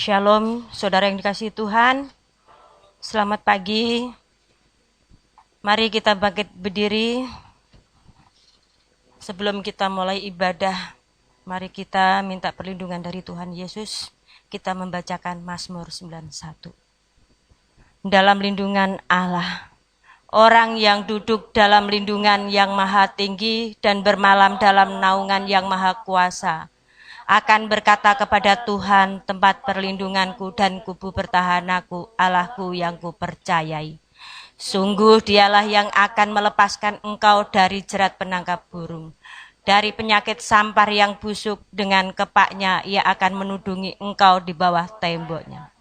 Shalom, saudara yang dikasihi Tuhan. Selamat pagi. Mari kita bangkit berdiri. Sebelum kita mulai ibadah, mari kita minta perlindungan dari Tuhan Yesus. Kita membacakan Mazmur 91. Dalam lindungan Allah, orang yang duduk dalam lindungan yang maha tinggi dan bermalam dalam naungan yang maha kuasa, akan berkata kepada Tuhan, tempat perlindunganku dan kubu pertahananku, Allahku yang kupercayai. Sungguh dialah yang akan melepaskan engkau dari jerat penangkap burung, dari penyakit sampar yang busuk. Dengan kepaknya ia akan menudungi engkau di bawah temboknya.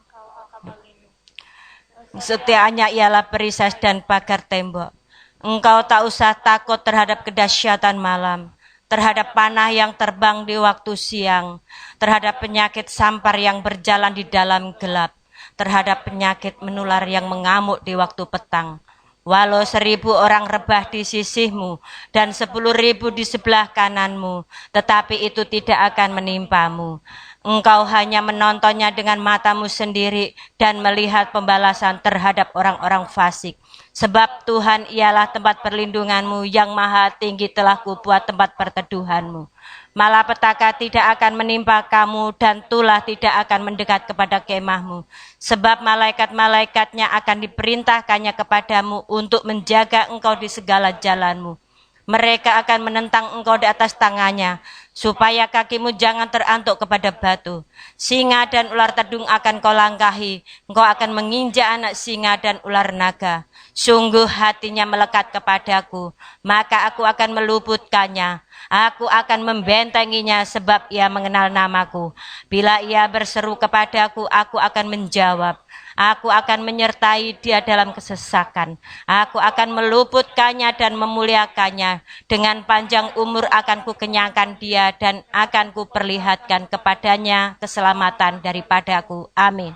Setianya ialah perisai dan pagar tembok. Engkau tak usah takut terhadap kedahsyatan malam, terhadap panah yang terbang di waktu siang, terhadap penyakit sampar yang berjalan di dalam gelap, terhadap penyakit menular yang mengamuk di waktu petang. Walau 1000 orang rebah di sisimu dan 10.000 di sebelah kananmu, tetapi itu tidak akan menimpamu. Engkau hanya menontonnya dengan matamu sendiri dan melihat pembalasan terhadap orang-orang fasik. Sebab Tuhan ialah tempat perlindunganmu, yang maha tinggi telah kubuat tempat perteduhanmu. Malapetaka tidak akan menimpa kamu dan tulah tidak akan mendekat kepada kemahmu. Sebab malaikat-malaikatnya akan diperintahkannya kepadamu untuk menjaga engkau di segala jalanmu. Mereka akan menentang engkau di atas tangannya, supaya kakimu jangan terantuk kepada batu. Singa dan ular tedung akan kau langkahi, engkau akan menginjak anak singa dan ular naga. Sungguh hatinya melekat kepadaku, maka aku akan meluputkannya. Aku akan membentenginya sebab ia mengenal namaku. Bila ia berseru kepadaku, aku akan menjawab. Aku akan menyertai dia dalam kesesakan. Aku akan meluputkannya dan memuliakannya. Dengan panjang umur akan kukenyangkan dia dan akan kuperlihatkan kepadanya keselamatan daripadaku. Amin.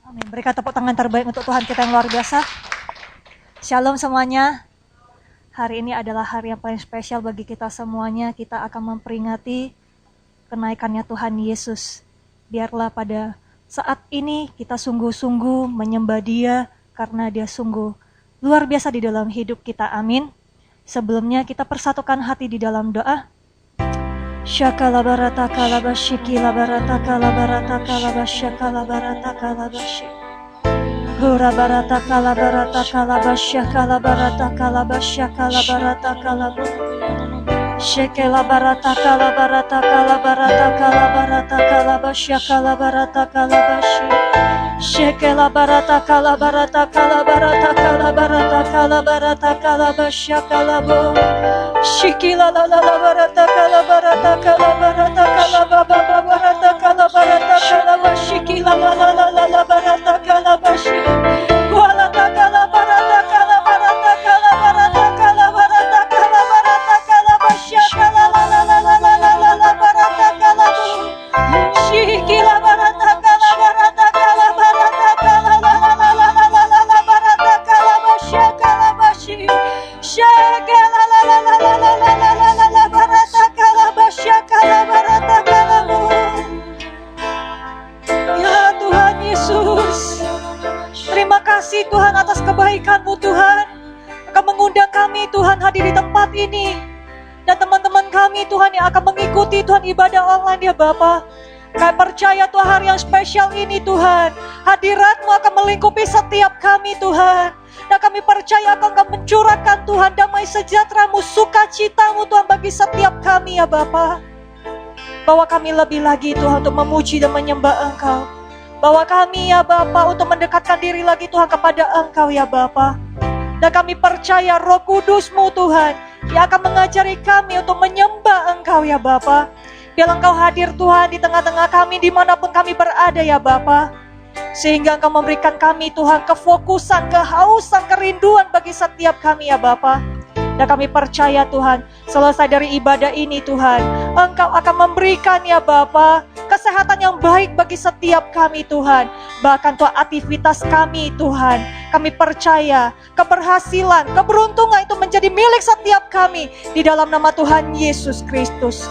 Amin. Berikan tepuk tangan terbaik untuk Tuhan kita yang luar biasa. Shalom semuanya. Hari ini adalah hari yang paling spesial bagi kita semuanya. Kita akan memperingati kenaikannya Tuhan Yesus. Biarlah pada saat ini kita sungguh-sungguh menyembah Dia, karena Dia sungguh luar biasa di dalam hidup kita. Amin. Sebelumnya kita persatukan hati di dalam doa. Syakalabarata kalabasyiki labarata kalabarata kalabasyakalabaratta kalabasyik. Hura barata kalabarata kalabasya kalabarata kalabasya kalabarata kalabu. Shekela barata kalabarata kalabarata kalabarata kalabasya kalabarata kalabashi. Shekela barata kalabarata kalabarata kalabarata kalabarata kalabasya kalabu. Shikila la la la barata kalabarata kalabarata kalababa barata kalabarata kalabashikila la la la la la barata kalabashi. Walata kalabarata kalabarata kalabarata kalabarata kalabarata kalabashya kalalalalalalala barata kalabu. Shikila barata kalabarata kalabarata kalalalalalalala barata kalabashya kalabashi. Shekela la la la la la la la la la barata kalabashya kalabarata kalabu. Ya Tuhan Yesus, terima kasih Tuhan atas kebaikan-Mu Tuhan. Akan mengundang kami Tuhan hadir di tempat ini. Dan teman-teman kami Tuhan yang akan mengikuti Tuhan ibadah online ya Bapa. Kami percaya Tuhan hari yang spesial ini Tuhan, hadirat-Mu akan melingkupi setiap kami Tuhan. Dan kami percaya Engkau akan mencurahkan Tuhan damai sejahtera-Mu, sukacita-Mu Tuhan bagi setiap kami ya Bapa. Bawa kami lebih lagi Tuhan untuk memuji dan menyembah Engkau. Bawa kami ya Bapa untuk mendekatkan diri lagi Tuhan kepada Engkau ya Bapa. Dan kami percaya Roh Kudus-Mu Tuhan yang akan mengajari kami untuk menyembah Engkau ya Bapa. Biar Engkau hadir Tuhan di tengah-tengah kami dimanapun kami berada ya Bapa. Sehingga Engkau memberikan kami Tuhan kefokusan, kehausan, kerinduan bagi setiap kami ya Bapa. Dan kami percaya Tuhan, selesai dari ibadah ini Tuhan, Engkau akan memberikan ya Bapa kesehatan yang baik bagi setiap kami Tuhan. Bahkan Tuhan aktivitas kami Tuhan, kami percaya keberhasilan, keberuntungan itu menjadi milik setiap kami di dalam nama Tuhan Yesus Kristus.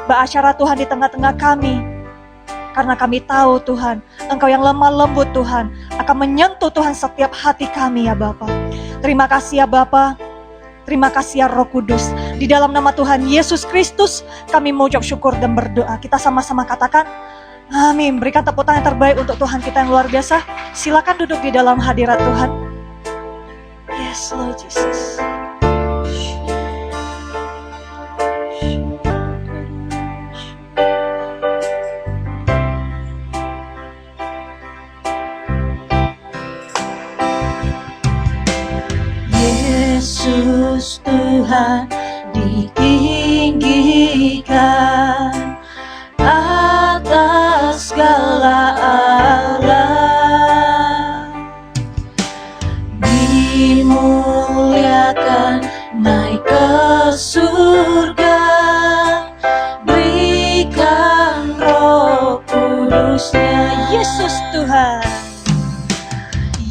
Berasyara Tuhan di tengah-tengah kami, karena kami tahu Tuhan Engkau yang lemah lembut Tuhan, akan menyentuh Tuhan setiap hati kami ya Bapa. Terima kasih ya Bapa. Terima kasih ya Roh Kudus. Di dalam nama Tuhan Yesus Kristus kami mengucap syukur dan berdoa. Kita sama-sama katakan amin. Berikan tepuk tangan terbaik untuk Tuhan kita yang luar biasa. Silakan duduk di dalam hadirat Tuhan. Yes Lord Jesus. Yesus Tuhan ditinggikan atas segala alam, dimuliakan naik ke surga, berikan Roh Kudusnya. Yesus Tuhan,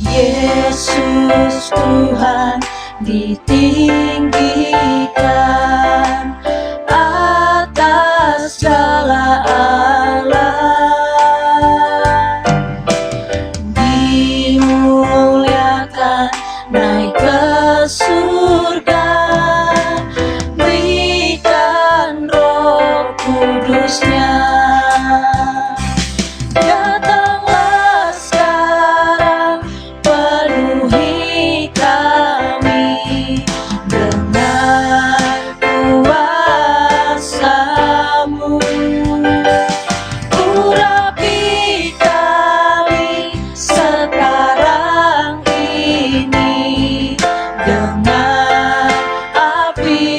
Yesus Tuhan ditinggikan atas segala alam, dimuliakan naik ke surga, berikan Roh Kudusnya. Datanglah sekarang, penuhi kami dengan kuasa-Mu. Urapi kami sekarang ini dengan api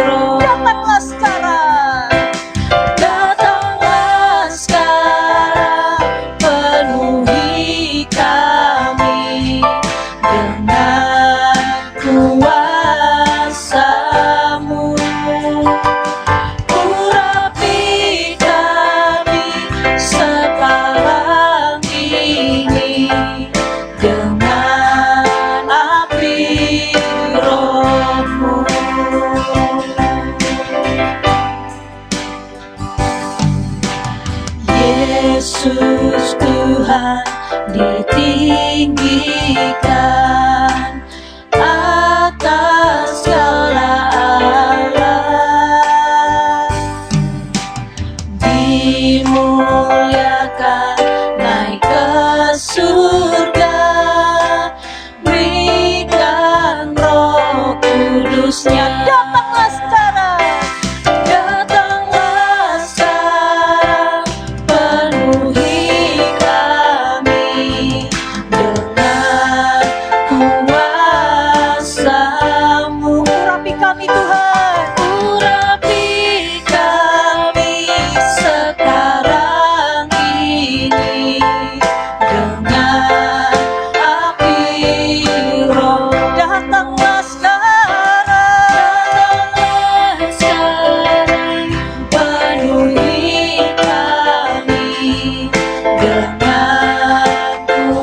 Roh. Datanglah sekarang, datanglah sekarang, penuhi kami dengan kuasa-Mu. Urapi kami sekarang ini dengan api Roh-Mu. Yesus Tuhan ditinggikan atas segala alam, dimuliakan naik ke surga, berikan Roh Kudusnya. Datanglah sekarang, datanglah sekarang, penuhi kami dengan kuasa-Mu. Urapi kami Tuhan, urapi kami sekarang ini dengan api Roh. Datanglah sekarang, penuhi kami dengan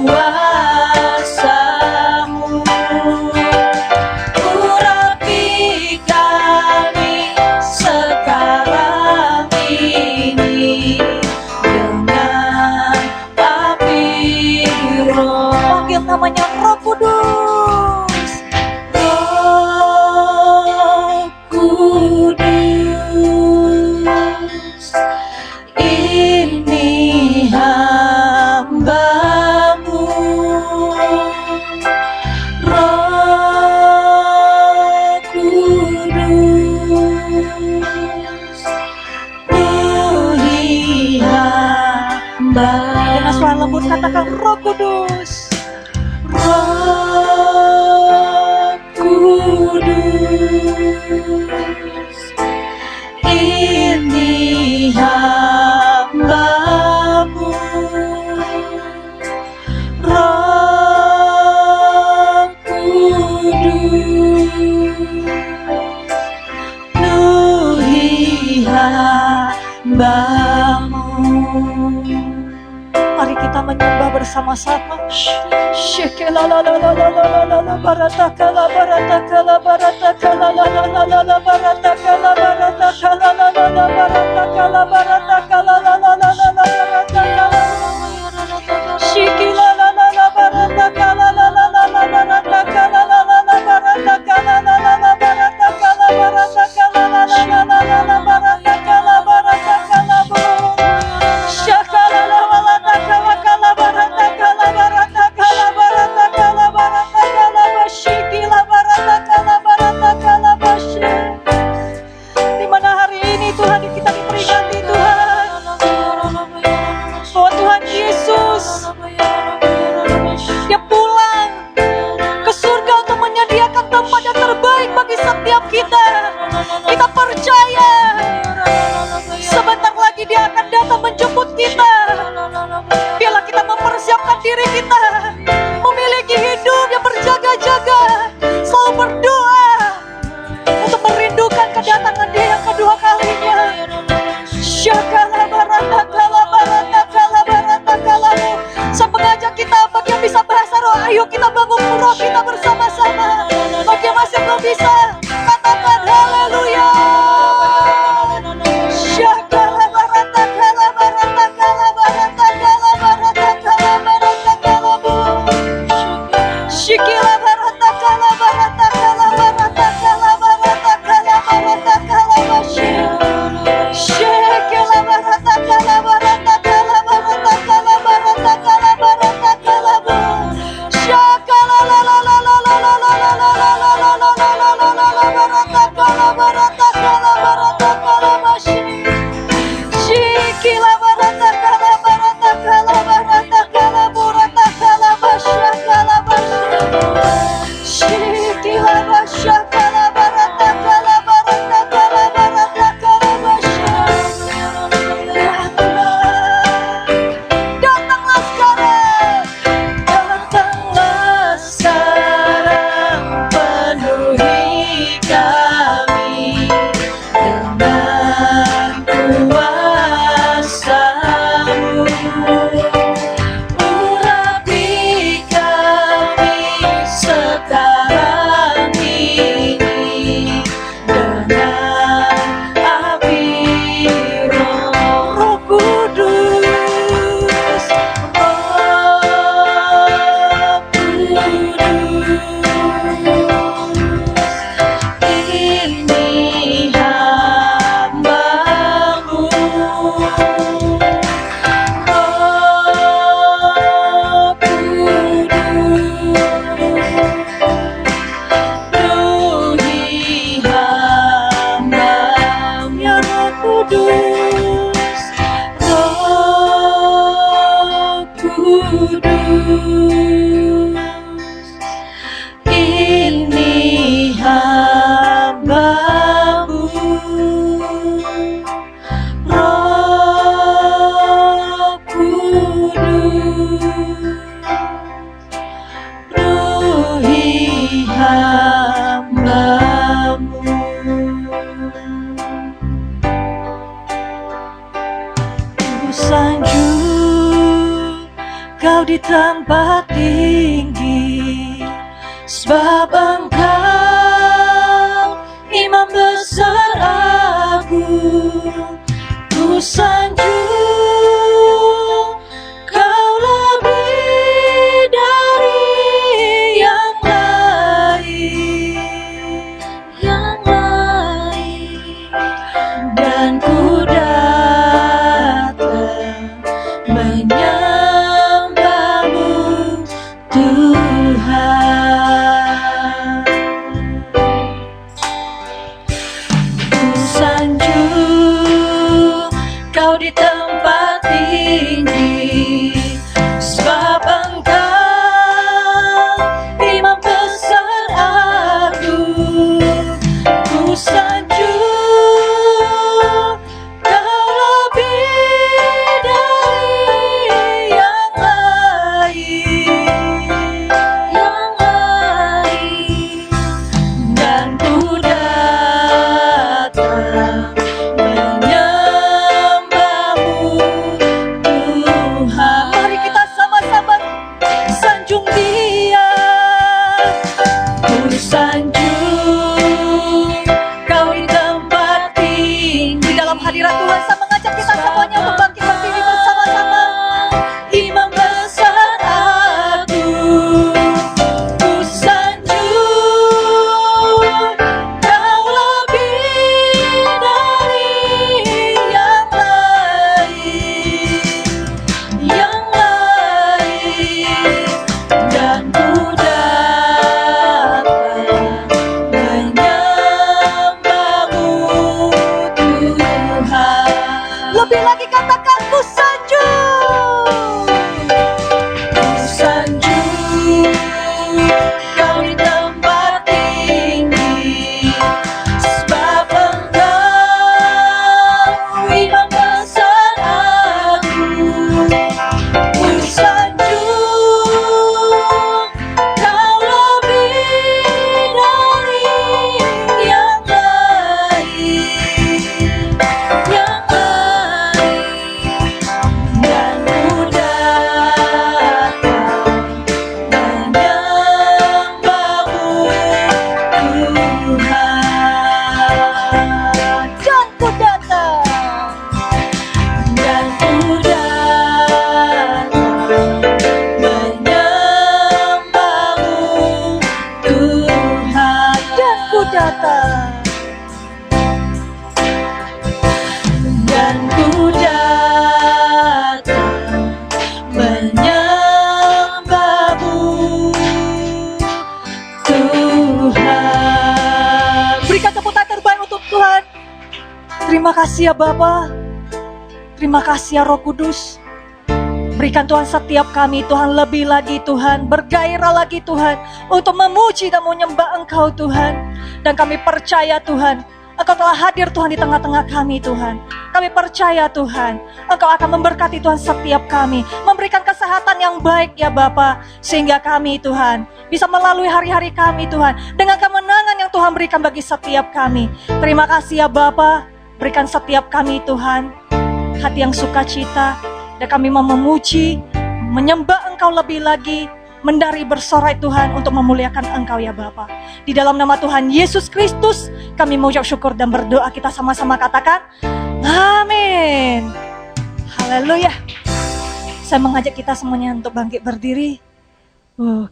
kuasa-Mu. Urapi kami sekarang ini dengan api Roh. Panggil namanya Roh Kudus. Roh Kudus, ini hamba-Mu. Roh Kudus, penuhi hamba. Dengan suara lembut katakan Roh Kudus. Roh Kudus, ini hamba-Mu. Roh Kudus, penuhi hamba-Mu. Mari kita menyembah bersama-sama. Shekelalalalalalalala baratakala baratakala baratakala lalalala baratakala baratakala lalalala baratakala baratakala lalalala baratakala. kita memiliki hidup yang berjaga-jaga, selalu berdoa untuk merindukan kedatangan Dia yang kedua kalinya. Syakala barata kala barata kala barata kalamu. Saya mengajak kita bagi yang bisa bahasa roh, ayo kita bangun roh kita bersama-sama. Bagi yang masih belum bisa, katakan haleluya. Syakala barata kala barata kala barata kala barata kala barata kalamu. Shikila barata kala barata kala barata kala barata kala barata kala bashi. Shikila barata kala barata kala barata kala barata kala barata kalamu. Shakala la la la la la la la la la la la la la la la la la la barata kala barata kala bashi. Shikila barata kala barata kala burata kala basha kala bashi. Shikila basha kala barata kala basha. Datanglah sekarang, datanglah sekarang, penuhi kami dengan kuasa-Mu. Urapi kami sekarang ini dengan api Roh Kudus, Roh Kudus. Ini hamba-Mu, Roh Kudus. Penuhi hamba-Mu, ya Roh Kudus, Roh Kudus. Ini hamba-Mu, Roh Kudus. Penuhi hamba-Mu. Ku sanjung Kau di tempat tinggi, sebab Engkau Imam besar agung. Ku sanjung Kau lebih dari yang lain, dan ku datang menyembah-Mu, Tuhan. Ku sanjung Kau di tempat tinggi, sebab Engkau Imam besar agung. Ku sanjung Kau lebih dari yang lain, dan ku datang menyembah-Mu, Tuhan. Mari kita sama-sama sanjung Dia. Ku sanjung Kau di tempat tinggi. Dalam hadirat Tuhan, saya mengajak kita semuanya untuk bangkit berdiri bersama-sama. Imam besar agung. Ku sanjung Kau lebih dari yang lain, dan Terima kasih ya Bapa. Terima kasih ya Roh Kudus. Berikan Tuhan setiap kami Tuhan lebih lagi Tuhan, bergairah lagi Tuhan untuk memuji dan menyembah Engkau Tuhan. Dan kami percaya Tuhan, Engkau telah hadir Tuhan di tengah-tengah kami Tuhan. Kami percaya Tuhan, Engkau akan memberkati Tuhan setiap kami, memberikan kesehatan yang baik ya Bapa, sehingga kami Tuhan bisa melalui hari-hari kami Tuhan dengan kemenangan yang Tuhan berikan bagi setiap kami. Terima kasih ya Bapa, berikan setiap kami Tuhan hati yang sukacita, dan kami mau memuji, menyembah Engkau lebih lagi, mendari bersorai Tuhan untuk memuliakan Engkau ya Bapa. Di dalam nama Tuhan Yesus Kristus, kami mengucap syukur dan berdoa. Kita sama-sama katakan, amin. Haleluya. Saya mengajak kita semuanya untuk bangkit berdiri.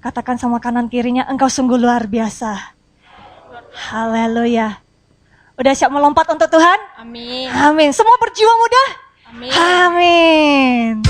Katakan sama kanan kirinya, Engkau sungguh luar biasa. Haleluya. Udah siap melompat untuk Tuhan? Amin. Amin. Semua berjiwa muda? Amin. Amin.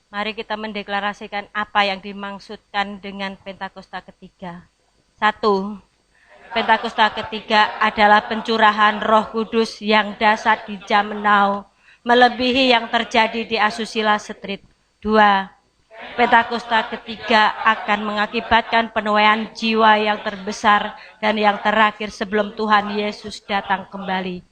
Mari kita mendeklarasikan apa yang dimaksudkan dengan Pentakosta ketiga. 1. Pentakosta ketiga adalah pencurahan Roh Kudus yang dahsyat di zaman now, melebihi yang terjadi di Asusila Street. 2. Pentakosta ketiga akan mengakibatkan penuaian jiwa yang terbesar dan yang terakhir sebelum Tuhan Yesus datang kembali.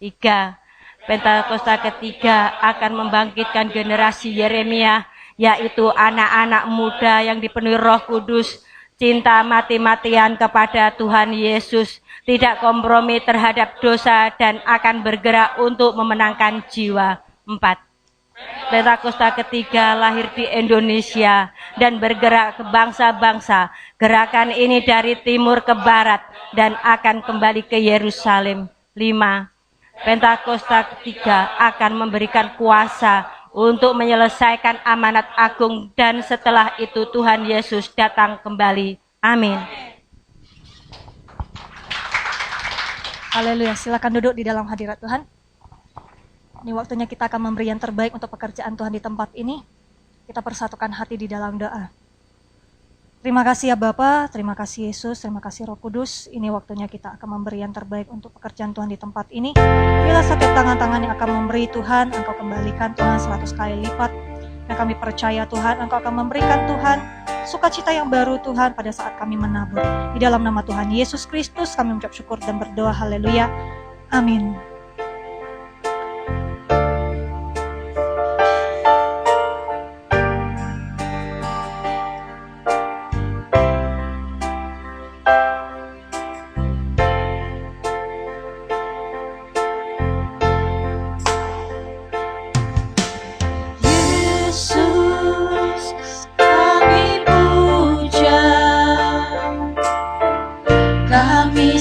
3. Pentakosta ketiga akan membangkitkan generasi Yeremia, yaitu anak-anak muda yang dipenuhi Roh Kudus, cinta mati-matian kepada Tuhan Yesus, tidak kompromi terhadap dosa dan akan bergerak untuk memenangkan jiwa. 4. Pentakosta ketiga lahir di Indonesia dan bergerak ke bangsa-bangsa. Gerakan ini dari timur ke barat dan akan kembali ke Yerusalem. 5. Pentakosta ketiga akan memberikan kuasa untuk menyelesaikan amanat agung dan setelah itu Tuhan Yesus datang kembali. Amin. Haleluya, silakan duduk di dalam hadirat Tuhan. Ini waktunya kita akan memberi yang terbaik untuk pekerjaan Tuhan di tempat ini. Kita persatukan hati di dalam doa. Terima kasih ya Bapa, terima kasih Yesus, terima kasih Roh Kudus. Ini waktunya kita akan memberi yang terbaik untuk pekerjaan Tuhan di tempat ini. Bila setiap tangan-tangan yang akan memberi Tuhan, Engkau kembalikan Tuhan 100 kali lipat. Dan kami percaya Tuhan, Engkau akan memberikan Tuhan sukacita yang baru Tuhan pada saat kami menabur. Di dalam nama Tuhan Yesus Kristus kami mengucap syukur dan berdoa. Haleluya. Amin.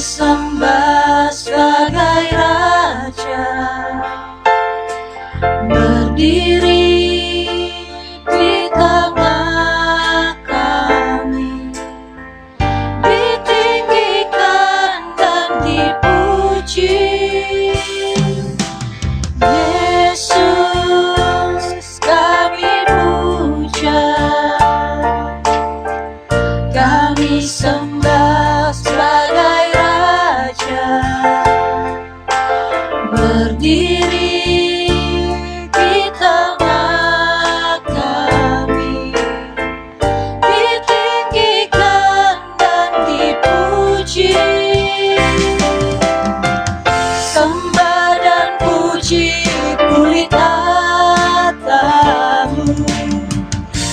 Sembah sebagai Raja, berdiri di tengah kami, ditinggikan dan dipuji. Yesus kami puja, kami sembah sebagai berdiri di tengah kami, ditinggikan dan dipuji. Sembah dan puji pulih tatamu,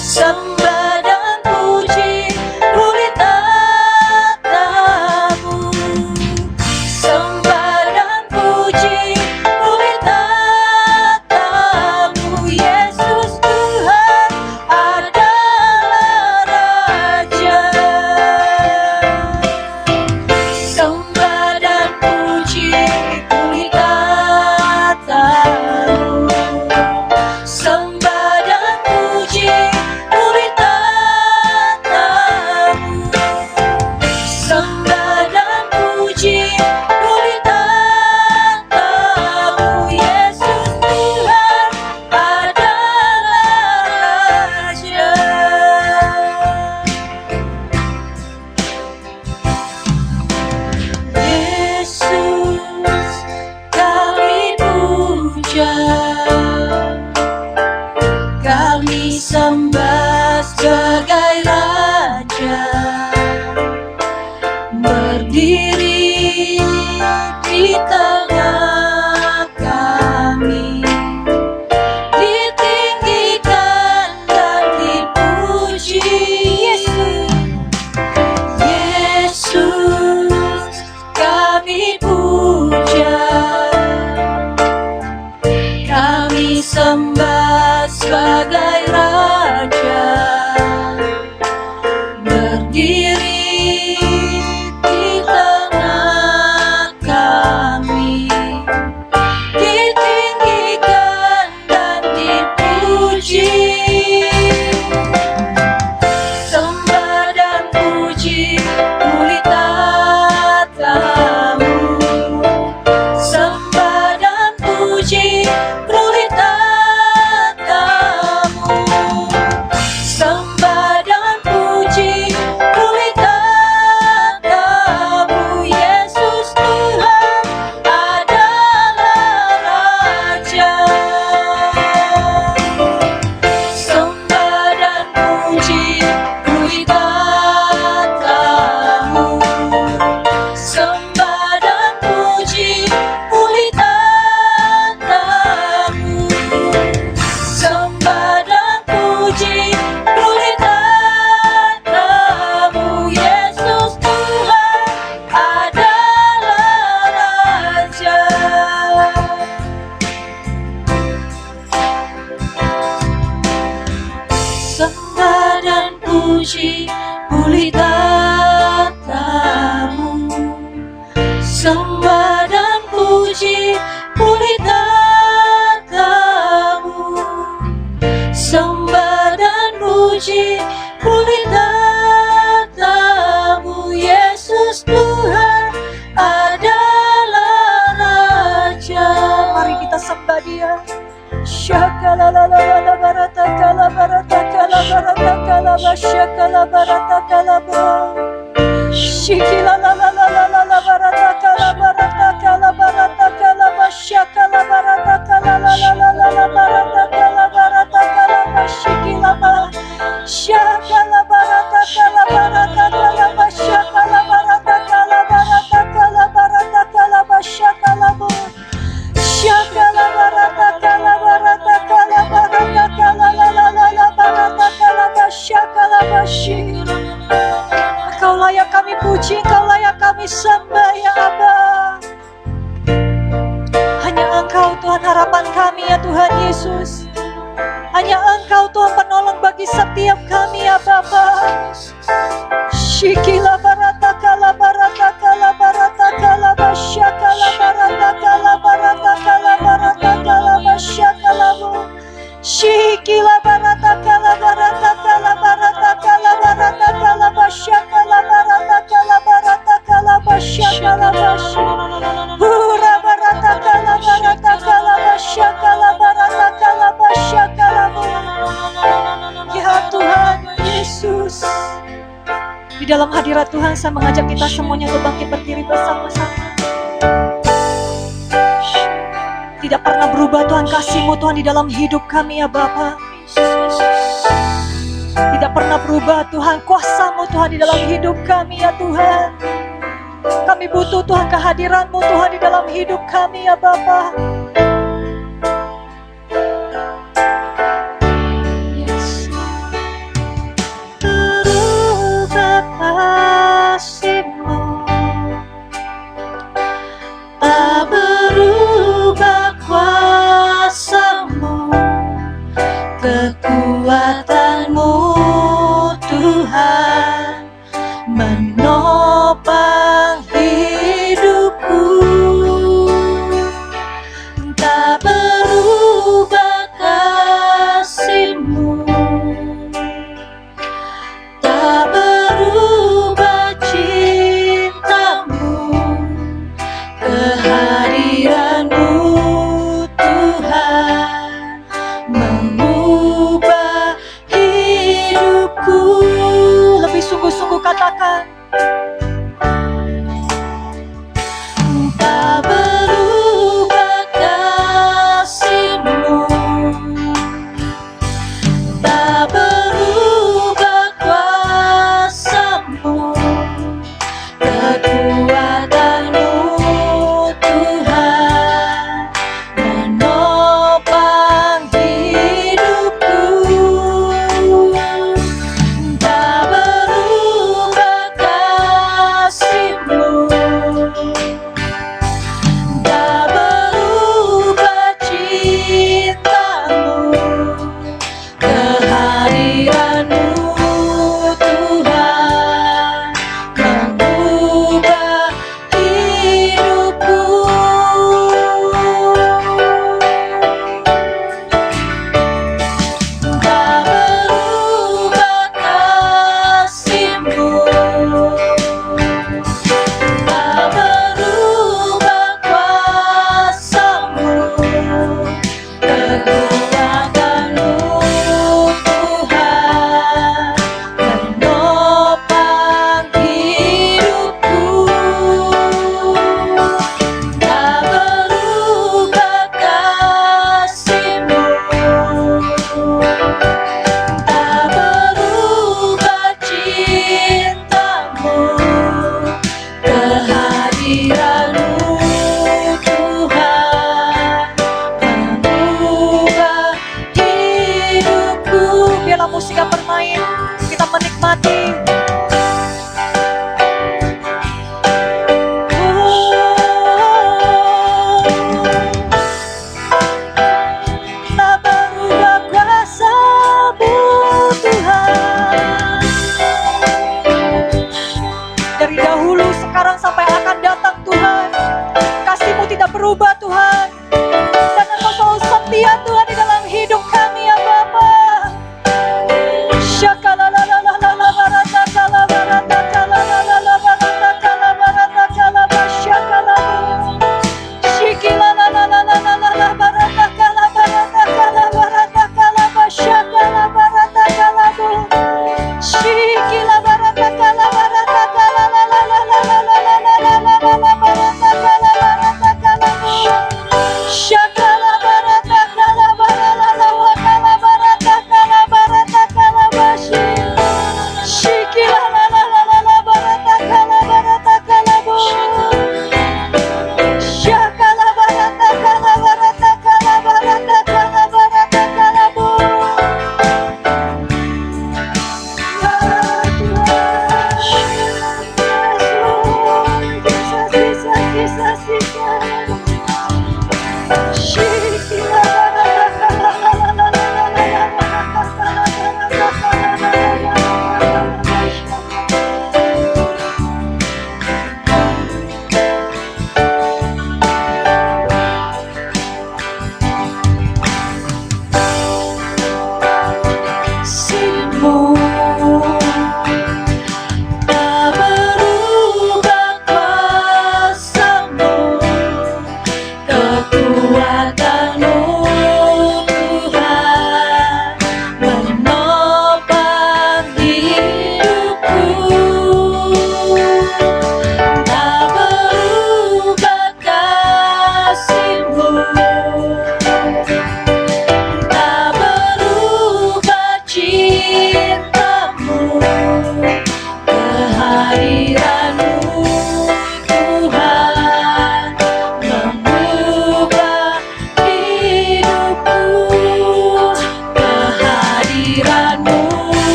sembah dan puji pulih tatamu, sembah dan puji pulih tatamu. Yesus Tuhan adalah Raja. Sembah dan puji pulih tatamu, sembah dan puji pulih puji, pulih tatamu. Sembah dan puji, pulih tatamu. Sembah dan puji, pulih tatamu. Yesus Tuhan adalah Raja. Mari kita sembah Dia. Shakala la la la la barata kala barata kala barata kala ba shakala barata kala ba shikila la la la la la la barata kala barata kala barata kala ba shakala barata kala la la la la la barata kala ba shikila ba shakala barata kala ba shakala barata kala ba shakala ba shakala barata kala barata kala la la la la barata kala ba shakala ba shi. Engkau layak kami puji, Engkau layak kami sembah ya Aba. Hanya Engkau Tuhan harapan kami ya Tuhan Yesus. Hanya Engkau Tuhan penolong bagi setiap kami ya Bapa. Shikila barata kala barata kala barata kala ba shakala barata kala barata kala barata kala ba shakala bu. Shikila barata kala barata kala barata kala barata kala ba shakala barata kala barata kala ba shakala ba shi. Hura barata kala ba shakala barata kala ba shakala bu. Ya Tuhan Yesus, di dalam hadirat Tuhan saya mengajak kita semuanya untuk bangkit berdiri bersama-sama. Tidak pernah berubah Tuhan kasih-Mu Tuhan di dalam hidup kami ya Bapa. Tidak pernah berubah Tuhan kuasa-Mu Tuhan di dalam hidup kami ya Tuhan. Kami butuh Tuhan kehadiran-Mu Tuhan di dalam hidup kami ya Bapa. Tak berubah kuasa-Mu, kekuatan-Mu Tuhan menopang hidupku. Tak berubah kasih-Mu, tak berubah cinta-Mu, kehadiran-Mu Tuhan mengubah hidupku. Lebih sungguh-sungguh katakan. Tak berubah kasih-Mu, tak berubah kuasa-Mu, kekuatan-Mu Tuhan menopang hidupku. Tak berubah kasih-Mu, tak berubah cinta-Mu, kehadiran-Mu Tuhan mengubah hidupku. Tak berubah kasih-Mu, tak berubah kuasa-Mu, kekuatan-Mu Tuhan menopang hidupku. Tak berubah kasih-Mu, tak berubah cinta-Mu, kehadiran-Mu Tuhan mengubah hidupku. Biarlah musiknya bermain, kita menikmati. Tak berubah kuasa-Mu Tuhan,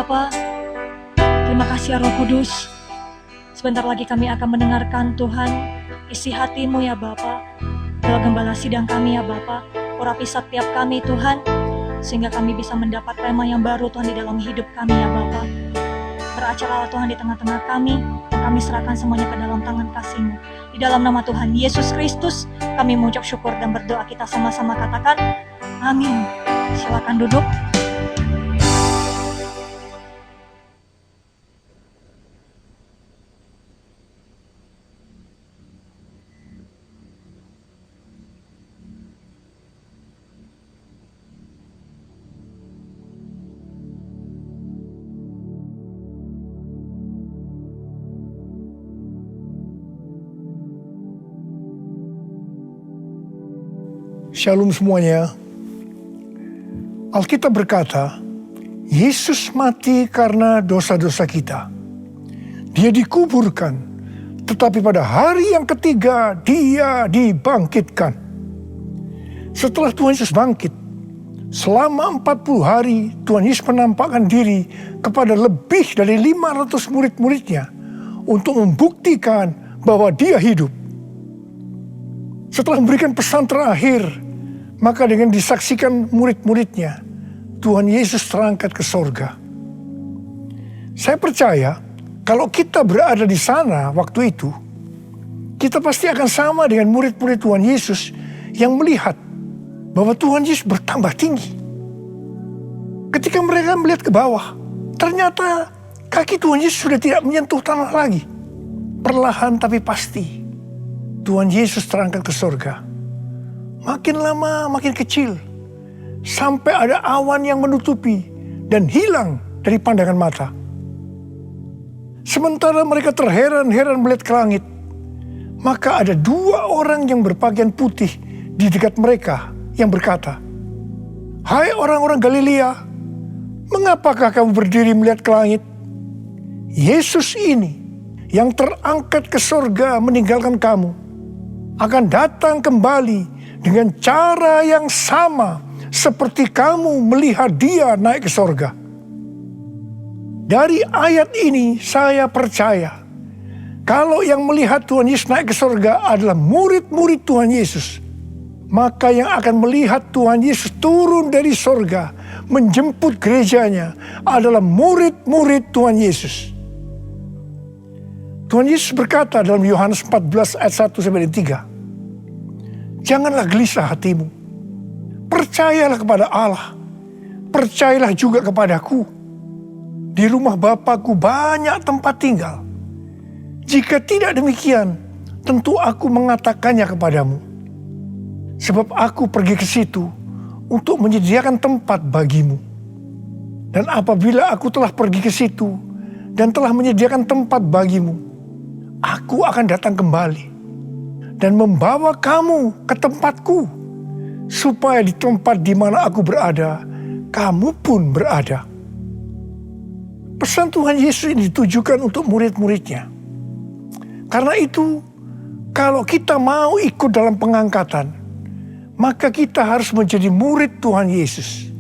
Bapa. Terima kasih ya Roh Kudus. Sebentar lagi kami akan mendengarkan Tuhan isi hati-Mu ya Bapa. Doa gembala sidang kami ya Bapa. Urapi setiap kami Tuhan, sehingga kami bisa mendapat rema yang baru Tuhan di dalam hidup kami ya Bapa. Beracaralah Tuhan di tengah-tengah kami, dan kami serahkan semuanya ke dalam tangan kasih-Mu. Di dalam nama Tuhan Yesus Kristus, kami mengucap syukur dan berdoa. Kita sama-sama katakan, amin. Silakan duduk. Shalom semuanya. Alkitab berkata, Yesus mati karena dosa-dosa kita. Dia dikuburkan, tetapi pada hari yang ketiga Dia dibangkitkan. Setelah Tuhan Yesus bangkit, selama 40 hari Tuhan Yesus menampakkan diri kepada lebih dari 500 murid-muridnya untuk membuktikan bahwa Dia hidup. Setelah memberikan pesan terakhir, maka dengan disaksikan murid-muridnya, Tuhan Yesus terangkat ke sorga. Saya percaya kalau kita berada di sana waktu itu, kita pasti akan sama dengan murid-murid Tuhan Yesus yang melihat bahwa Tuhan Yesus bertambah tinggi. Ketika mereka melihat ke bawah, ternyata kaki Tuhan Yesus sudah tidak menyentuh tanah lagi. Perlahan tapi pasti, Tuhan Yesus terangkat ke sorga. Makin lama makin kecil, sampai ada awan yang menutupi dan hilang dari pandangan mata. Sementara mereka terheran-heran melihat ke langit, maka ada 2 orang yang berpakaian putih di dekat mereka yang berkata, "Hai orang-orang Galilea, mengapakah kamu berdiri melihat ke langit? Yesus ini yang terangkat ke sorga meninggalkan kamu, akan datang kembali dengan cara yang sama seperti kamu melihat Dia naik ke sorga." Dari ayat ini saya percaya kalau yang melihat Tuhan Yesus naik ke sorga adalah murid-murid Tuhan Yesus, maka yang akan melihat Tuhan Yesus turun dari sorga menjemput gerejanya adalah murid-murid Tuhan Yesus. Tuhan Yesus berkata dalam Yohanes 14 ayat 1-3, "Janganlah gelisah hatimu. Percayalah kepada Allah. Percayalah juga kepadaku. Di rumah Bapa-Ku banyak tempat tinggal. Jika tidak demikian, tentu aku mengatakannya kepadamu. Sebab aku pergi ke situ untuk menyediakan tempat bagimu. Dan apabila aku telah pergi ke situ dan telah menyediakan tempat bagimu, aku akan datang kembali dan membawa kamu ke tempatku, supaya di tempat di mana aku berada, kamu pun berada." Pesan Tuhan Yesus ini ditujukan untuk murid-muridnya. Karena itu, kalau kita mau ikut dalam pengangkatan, maka kita harus menjadi murid Tuhan Yesus.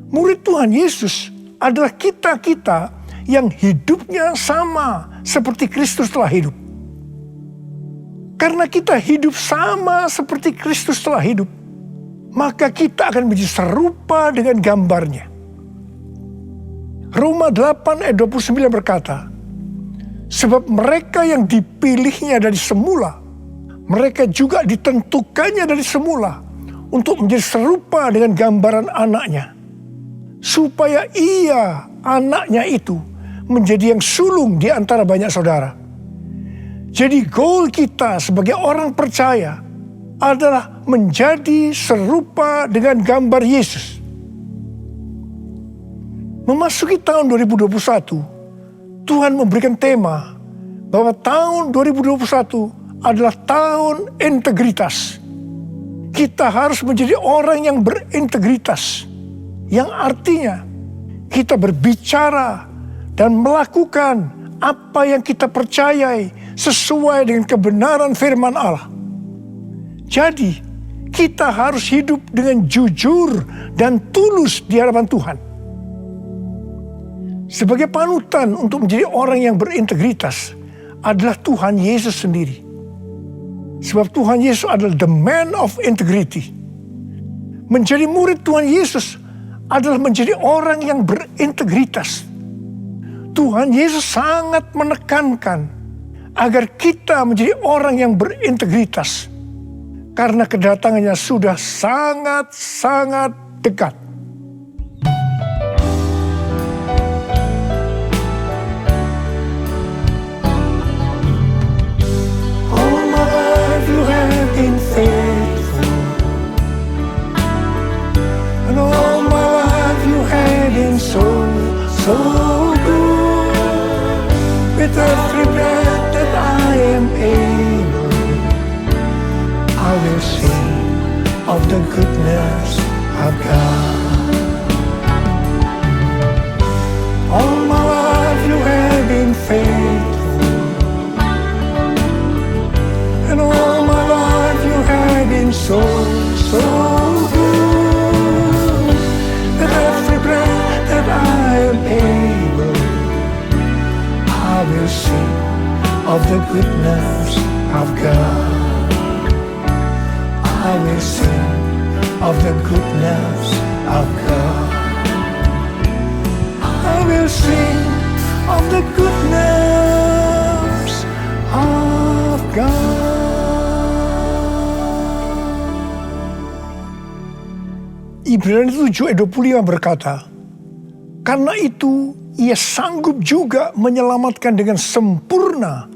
Murid Tuhan Yesus adalah kita-kita yang hidupnya sama seperti Kristus telah hidup. Karena kita hidup sama seperti Kristus telah hidup, maka kita akan menjadi serupa dengan gambarnya. Roma 8 ayat 29 berkata, "Sebab mereka yang dipilihnya dari semula, mereka juga ditentukannya dari semula untuk menjadi serupa dengan gambaran anaknya, supaya ia, anaknya itu, menjadi yang sulung di antara banyak saudara." Jadi goal kita sebagai orang percaya adalah menjadi serupa dengan gambar Yesus. Memasuki tahun 2021, Tuhan memberikan tema bahwa tahun 2021 adalah tahun integritas. Kita harus menjadi orang yang berintegritas, yang artinya kita berbicara dan melakukan apa yang kita percayai sesuai dengan kebenaran firman Allah. Jadi, kita harus hidup dengan jujur dan tulus di hadapan Tuhan. sebagai panutan untuk menjadi orang yang berintegritas adalah Tuhan Yesus sendiri. Sebab Tuhan Yesus adalah the man of integrity. Menjadi murid Tuhan Yesus adalah menjadi orang yang berintegritas. Tuhan Yesus sangat menekankan agar kita menjadi orang yang berintegritas. Karena kedatangannya sudah sangat-sangat dekat. All my life you have been faithful, and all my life you have been so good. With every breath that I am able, I will sing of the goodness of God. All my life you have been faithful, and all my life you have been so good. With every breath that I am able, I will sing of the goodness of God. I will sing of the goodness of God. I will sing of the goodness of God. Ibrani 7 ayat 25 berkata, karena itu ia sanggup juga menyelamatkan dengan sempurna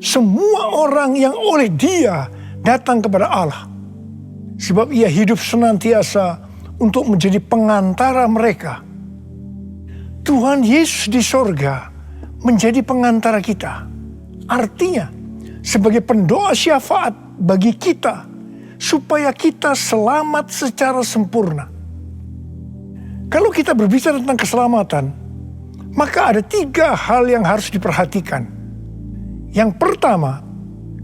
semua orang yang oleh Dia datang kepada Allah. Sebab ia hidup senantiasa untuk menjadi pengantara mereka. Tuhan Yesus di sorga menjadi pengantara kita. Artinya sebagai pendoa syafaat bagi kita supaya kita selamat secara sempurna. Kalau kita berbicara tentang keselamatan, maka ada 3 hal yang harus diperhatikan. Yang pertama,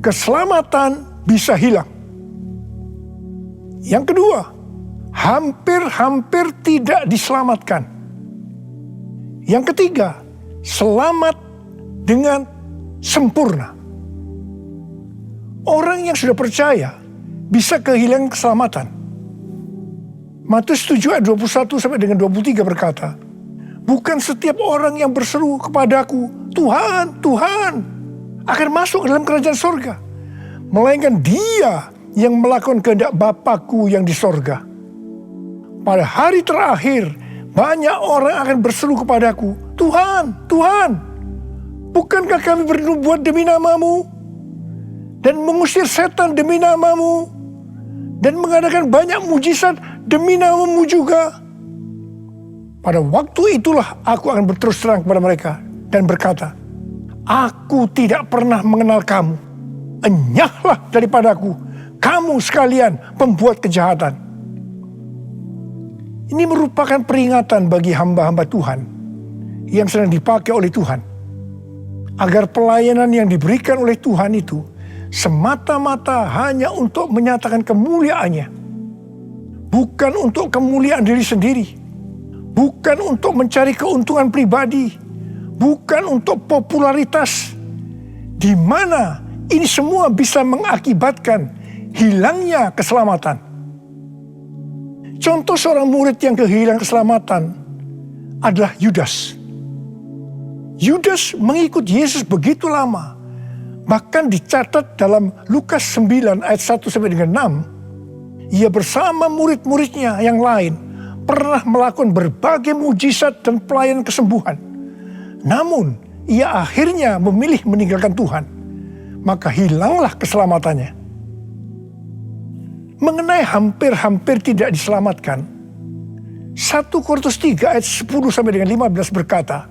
keselamatan bisa hilang. Yang kedua, hampir-hampir tidak diselamatkan. Yang ketiga, selamat dengan sempurna. Orang yang sudah percaya bisa kehilangan keselamatan. Matius 7 ayat 21 sampai dengan 23 berkata, bukan setiap orang yang berseru kepadaku, Tuhan, Tuhan, akan masuk ke dalam kerajaan sorga, melainkan dia yang melakukan kehendak Bapakku yang di sorga. Pada hari terakhir, banyak orang akan berseru kepadaku, Tuhan, Tuhan, bukankah kami bernubuat demi namamu, dan mengusir setan demi namamu, dan mengadakan banyak mujizat demi namamu juga? Pada waktu itulah aku akan berterus terang kepada mereka dan berkata, aku tidak pernah mengenal kamu, enyahlah daripadaku, kamu sekalian pembuat kejahatan. Ini merupakan peringatan bagi hamba-hamba Tuhan yang sedang dipakai oleh Tuhan, agar pelayanan yang diberikan oleh Tuhan itu semata-mata hanya untuk menyatakan kemuliaannya, bukan untuk kemuliaan diri sendiri, bukan untuk mencari keuntungan pribadi, bukan untuk popularitas, di mana ini semua bisa mengakibatkan hilangnya keselamatan. Contoh seorang murid yang kehilangan keselamatan adalah Yudas. Yudas mengikut Yesus begitu lama, bahkan dicatat dalam Lukas 9 ayat 1 sampai dengan 6, ia bersama murid-muridnya yang lain pernah melakukan berbagai mujizat dan pelayanan kesembuhan. Namun ia akhirnya memilih meninggalkan Tuhan, maka hilanglah keselamatannya. Mengenai hampir-hampir tidak diselamatkan, 1 Korintus 3 ayat 10 sampai dengan 15 berkata,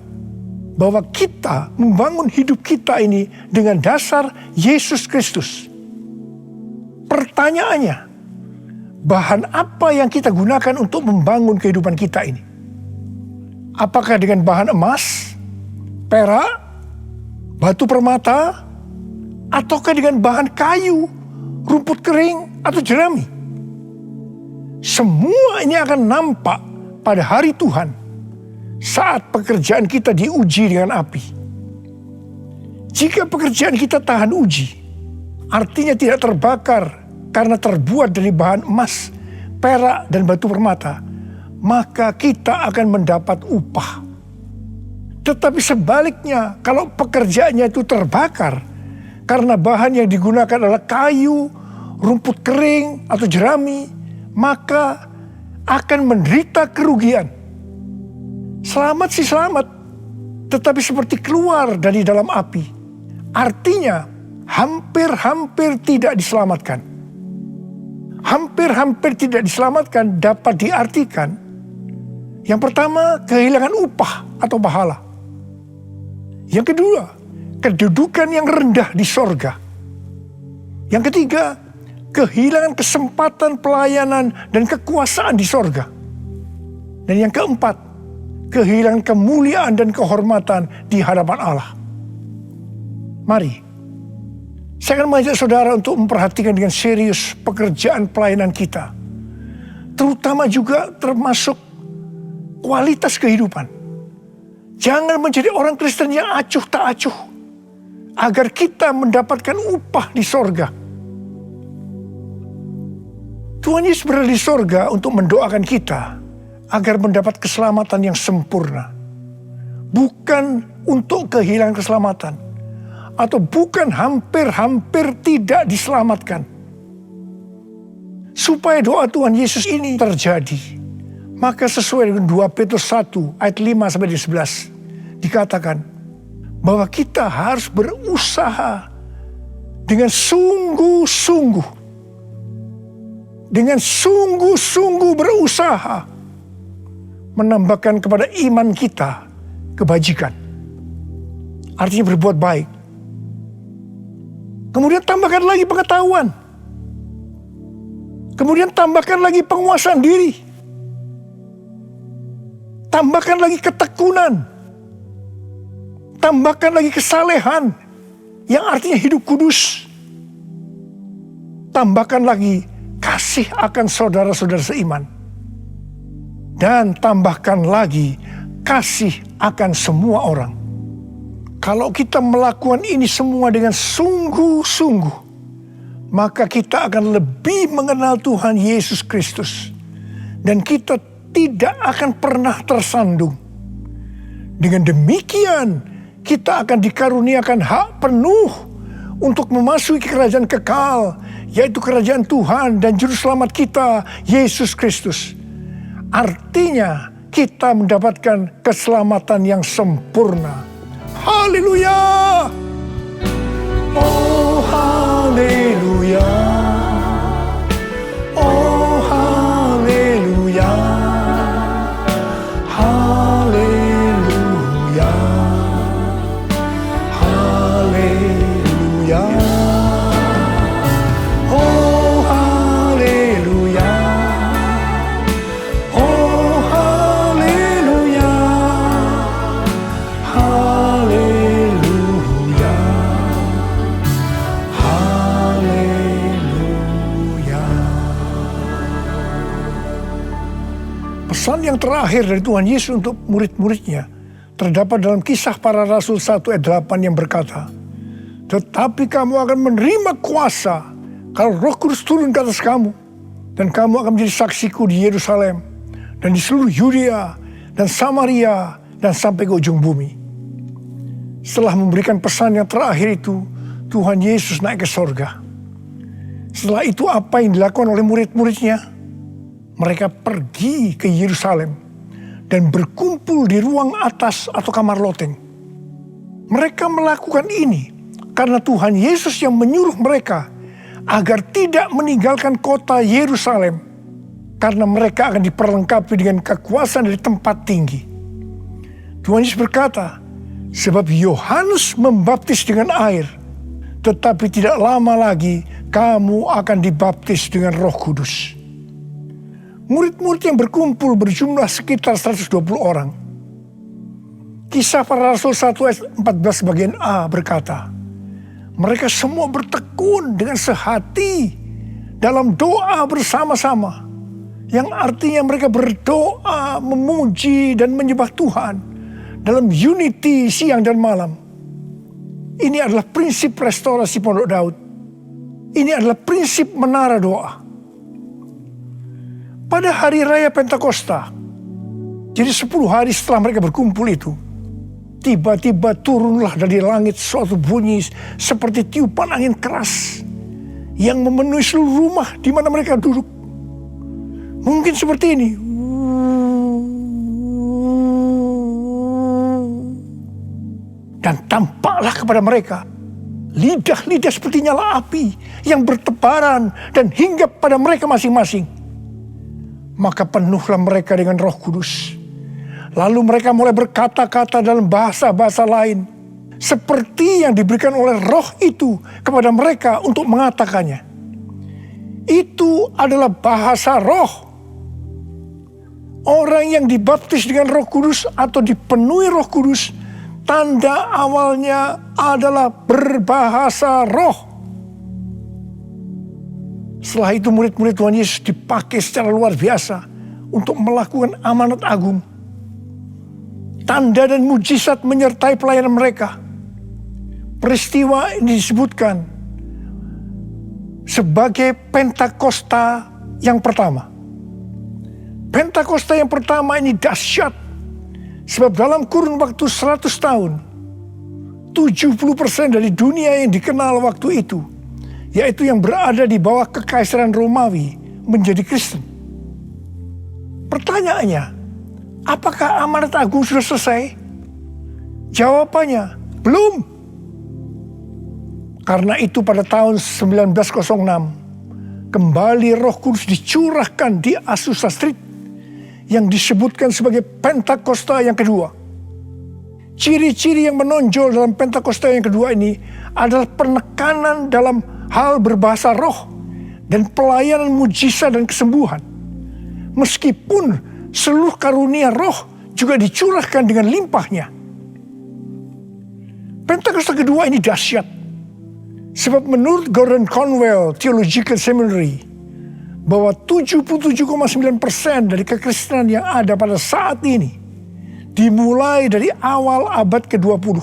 bahwa kita membangun hidup kita ini dengan dasar Yesus Kristus. Pertanyaannya, bahan apa yang kita gunakan untuk membangun kehidupan kita ini? Apakah dengan bahan emas, perak, batu permata, ataukah dengan bahan kayu, rumput kering, atau jerami? Semua ini akan nampak pada hari Tuhan saat pekerjaan kita diuji dengan api. Jika pekerjaan kita tahan uji, artinya tidak terbakar karena terbuat dari bahan emas, perak, dan batu permata, maka kita akan mendapat upah. Tetapi sebaliknya, kalau pekerjaannya itu terbakar karena bahan yang digunakan adalah kayu, rumput kering, atau jerami, maka akan menderita kerugian. Selamat sih selamat, tetapi seperti keluar dari dalam api. Artinya hampir-hampir tidak diselamatkan. Hampir-hampir tidak diselamatkan dapat diartikan, yang pertama, kehilangan upah atau pahala. Yang kedua, kedudukan yang rendah di sorga. Yang ketiga, kehilangan kesempatan pelayanan dan kekuasaan di sorga. Dan yang keempat, kehilangan kemuliaan dan kehormatan di hadapan Allah. Mari, saya akan mengajak saudara untuk memperhatikan dengan serius pekerjaan pelayanan kita. Terutama juga termasuk kualitas kehidupan. Jangan menjadi orang Kristen yang acuh tak acuh, agar kita mendapatkan upah di sorga. Tuhan Yesus berada di sorga untuk mendoakan kita agar mendapat keselamatan yang sempurna. Bukan untuk kehilangan keselamatan, atau bukan hampir-hampir tidak diselamatkan. Supaya doa Tuhan Yesus ini terjadi, maka sesuai dengan 2 Petrus 1 ayat 5-11 dikatakan bahwa kita harus berusaha dengan sungguh-sungguh. Dengan sungguh-sungguh berusaha menambahkan kepada iman kita kebajikan. Artinya berbuat baik. Kemudian tambahkan lagi pengetahuan. Kemudian tambahkan lagi penguasaan diri. Tambahkan lagi ketekunan. Tambahkan lagi kesalehan, yang artinya hidup kudus. Tambahkan lagi kasih akan saudara-saudara seiman. Dan tambahkan lagi kasih akan semua orang. Kalau kita melakukan ini semua dengan sungguh-sungguh, maka kita akan lebih mengenal Tuhan Yesus Kristus. Dan kita tidak akan pernah tersandung. Dengan demikian, kita akan dikaruniakan hak penuh untuk memasuki kerajaan kekal, yaitu kerajaan Tuhan dan Juru Selamat kita, Yesus Kristus. Artinya, kita mendapatkan keselamatan yang sempurna. Haleluya! Oh, haleluya! Oh, haleluya! Haleluya! Haleluya! Oh, haleluya! Oh, haleluya! Haleluya! Haleluya! Pesan yang terakhir dari Tuhan Yesus untuk murid-muridnya terdapat dalam Kisah Para Rasul 1 ayat 8 yang berkata, "Tetapi kamu akan menerima kuasa kalau Roh Kudus turun ke atas kamu, dan kamu akan menjadi saksiku di Yerusalem dan di seluruh Yudea dan Samaria dan sampai ke ujung bumi." Setelah memberikan pesan yang terakhir itu, Tuhan Yesus naik ke sorga. Setelah itu apa yang dilakukan oleh murid-muridnya? Mereka pergi ke Yerusalem dan berkumpul di ruang atas atau kamar loteng. Mereka melakukan ini karena Tuhan Yesus yang menyuruh mereka agar tidak meninggalkan kota Yerusalem, karena mereka akan diperlengkapi dengan kekuasaan dari tempat tinggi. Tuhan Yesus berkata, sebab Yohanes membaptis dengan air, tetapi tidak lama lagi kamu akan dibaptis dengan Roh Kudus. Murid-murid yang berkumpul berjumlah sekitar 120 orang. Kisah Para Rasul 1 ayat 14 bagian A berkata, mereka semua bertekun dengan sehati dalam doa bersama-sama. yang artinya mereka berdoa, memuji dan menyembah Tuhan dalam unity siang dan malam. Ini adalah prinsip restorasi Pondok Daud. Ini adalah prinsip menara doa. Pada hari raya Pentakosta, jadi 10 hari setelah mereka berkumpul itu, tiba-tiba turunlah dari langit suatu bunyi seperti tiupan angin keras yang memenuhi seluruh rumah di mana mereka duduk. Mungkin seperti ini. Dan tampaklah kepada mereka lidah-lidah seperti nyala api yang bertebaran dan hinggap pada mereka masing-masing. Maka penuhlah mereka dengan Roh Kudus. Lalu mereka mulai berkata-kata dalam bahasa-bahasa lain, seperti yang diberikan oleh Roh itu kepada mereka untuk mengatakannya. Itu adalah bahasa Roh. Orang yang dibaptis dengan Roh Kudus atau dipenuhi Roh Kudus, tanda awalnya adalah berbahasa roh. Setelah itu murid-murid Tuhan Yesus dipakai secara luar biasa untuk melakukan amanat agung. Tanda dan mujizat menyertai pelayanan mereka. Peristiwa ini disebutkan sebagai Pentakosta yang pertama. Pentakosta yang pertama ini dahsyat. Sebab dalam kurun waktu 100 tahun, 70% dari dunia yang dikenal waktu itu, yaitu yang berada di bawah kekaisaran Romawi, menjadi Kristen. Pertanyaannya, apakah amanat agung sudah selesai? Jawabannya, belum. Karena itu pada tahun 1906, kembali Roh Kudus dicurahkan di Azusa Street, yang disebutkan sebagai Pentakosta yang kedua. Ciri-ciri yang menonjol dalam Pentakosta yang kedua ini adalah penekanan dalam hal berbahasa roh dan pelayanan mujizat dan kesembuhan. Meskipun seluruh karunia roh juga dicurahkan dengan limpahnya. Pentakosta kedua ini dahsyat. Sebab menurut Gordon Conwell Theological Seminary, bahwa 77,9% dari kekristenan yang ada pada saat ini dimulai dari awal abad ke-20.